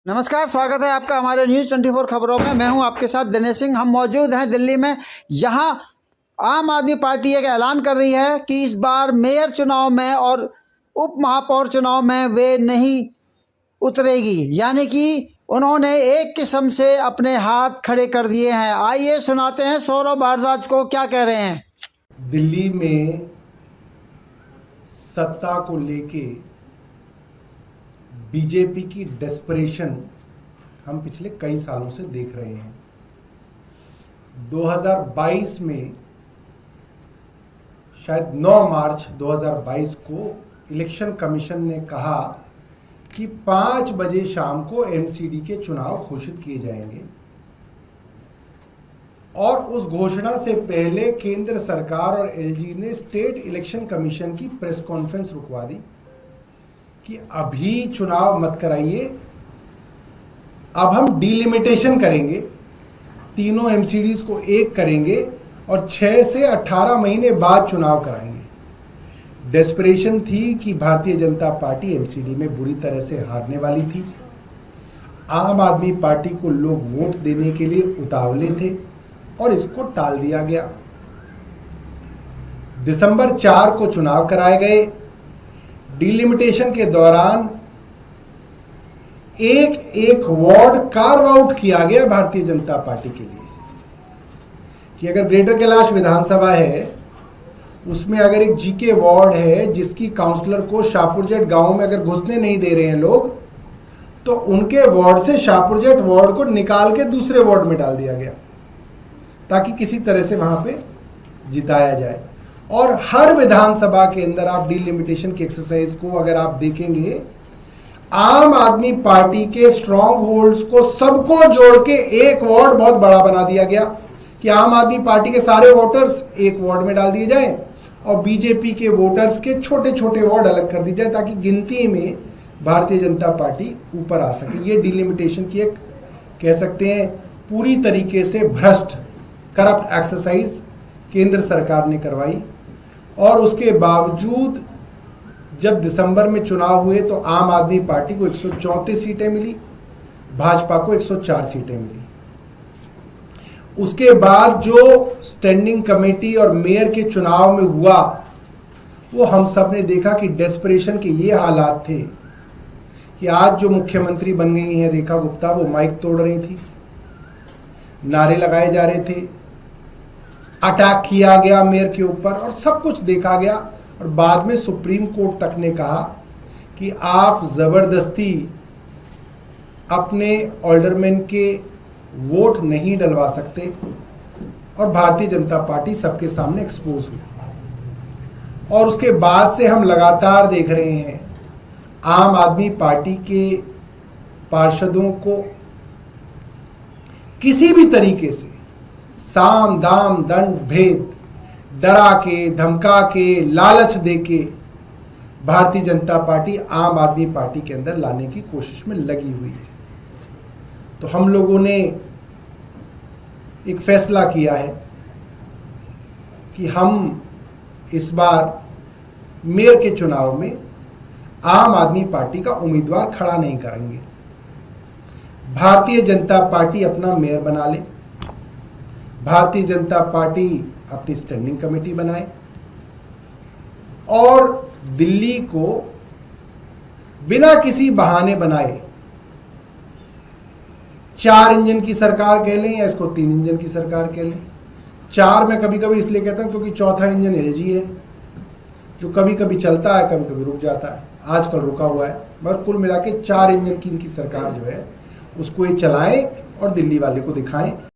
नमस्कार, स्वागत है आपका हमारे न्यूज़ 24 खबरों में। मैं हूं आपके साथ दिनेश सिंह। हम मौजूद हैं दिल्ली में। यहां आम आदमी पार्टी एक ऐलान कर रही है कि इस बार मेयर चुनाव में और उप महापौर चुनाव में वे नहीं उतरेगी, यानी कि उन्होंने एक किस्म से अपने हाथ खड़े कर दिए हैं। आइए सुनाते हैं सौरभ भारद्वाज को क्या कह रहे हैं। दिल्ली में सत्ता को लेके बीजेपी की डेस्परेशन हम पिछले कई सालों से देख रहे हैं। 2022 में शायद 9 मार्च 2022 को इलेक्शन कमीशन ने कहा कि 5 बजे शाम को एमसीडी के चुनाव घोषित किए जाएंगे, और उस घोषणा से पहले केंद्र सरकार और एलजी ने स्टेट इलेक्शन कमीशन की प्रेस कॉन्फ्रेंस रुकवा दी कि अभी चुनाव मत कराइए, अब हम डिलिमिटेशन करेंगे, तीनों एमसीडीज को एक करेंगे और 6 से 18 महीने बाद चुनाव कराएंगे। डेस्परेशन थी कि भारतीय जनता पार्टी एमसीडी में बुरी तरह से हारने वाली थी। आम आदमी पार्टी को लोग वोट देने के लिए उतावले थे और इसको टाल दिया गया। दिसंबर 4 को चुनाव कराए गए। डिलिमिटेशन के दौरान एक एक वार्ड कार्व आउट किया गया भारतीय जनता पार्टी के लिए कि अगर ग्रेटर कैलाश विधानसभा है, उसमें अगर एक जीके वार्ड है जिसकी काउंसलर को शाहपुरजेट गांव में अगर घुसने नहीं दे रहे हैं लोग, तो उनके वार्ड से शाहपुरजेट वार्ड को निकाल के दूसरे वार्ड में डाल दिया गया ताकि किसी तरह से वहां पे जिताया जाए। और हर विधानसभा के अंदर आप डिलिमिटेशन की एक्सरसाइज को अगर आप देखेंगे, आम आदमी पार्टी के स्ट्रॉन्ग होल्ड्स को सबको जोड़ के एक वार्ड बहुत बड़ा बना दिया गया कि आम आदमी पार्टी के सारे वोटर्स एक वार्ड में डाल दिए जाएं और बीजेपी के वोटर्स के छोटे छोटे वार्ड अलग कर दिए जाए ताकि गिनती में भारतीय जनता पार्टी ऊपर आ सके। ये डिलिमिटेशन की एक कह सकते हैं पूरी तरीके से भ्रष्ट करप्ट एक्सरसाइज केंद्र सरकार ने करवाई। और उसके बावजूद जब दिसंबर में चुनाव हुए तो आम आदमी पार्टी को 134 सीटें मिली, भाजपा को 104 सीटें मिली। उसके बाद जो स्टैंडिंग कमेटी और मेयर के चुनाव में हुआ, वो हम सब ने देखा कि डेस्परेशन के ये हालात थे कि आज जो मुख्यमंत्री बन गई हैं रेखा गुप्ता, वो माइक तोड़ रही थी, नारे लगाए जा रहे थे, अटैक किया गया मेयर के ऊपर और सब कुछ देखा गया। और बाद में सुप्रीम कोर्ट तक ने कहा कि आप ज़बरदस्ती अपने ऑल्डरमैन के वोट नहीं डलवा सकते, और भारतीय जनता पार्टी सबके सामने एक्सपोज हुई। और उसके बाद से हम लगातार देख रहे हैं आम आदमी पार्टी के पार्षदों को किसी भी तरीके से साम दाम दंड भेद डरा के, धमका के, लालच दे के भारतीय जनता पार्टी आम आदमी पार्टी के अंदर लाने की कोशिश में लगी हुई है। तो हम लोगों ने एक फैसला किया है कि हम इस बार मेयर के चुनाव में आम आदमी पार्टी का उम्मीदवार खड़ा नहीं करेंगे। भारतीय जनता पार्टी अपना मेयर बना ले, भारतीय जनता पार्टी अपनी स्टैंडिंग कमेटी बनाए और दिल्ली को बिना किसी बहाने बनाए 4 इंजन की सरकार कह लें या इसको 3 इंजन की सरकार कह लें। 4 में कभी कभी इसलिए कहता हूं क्योंकि चौथा इंजन एलजी है जो कभी कभी चलता है, कभी कभी रुक जाता है, आजकल रुका हुआ है, मगर कुल मिला के 4 इंजन की इनकी सरकार जो है उसको ये चलाएं और दिल्ली वाले को दिखाएं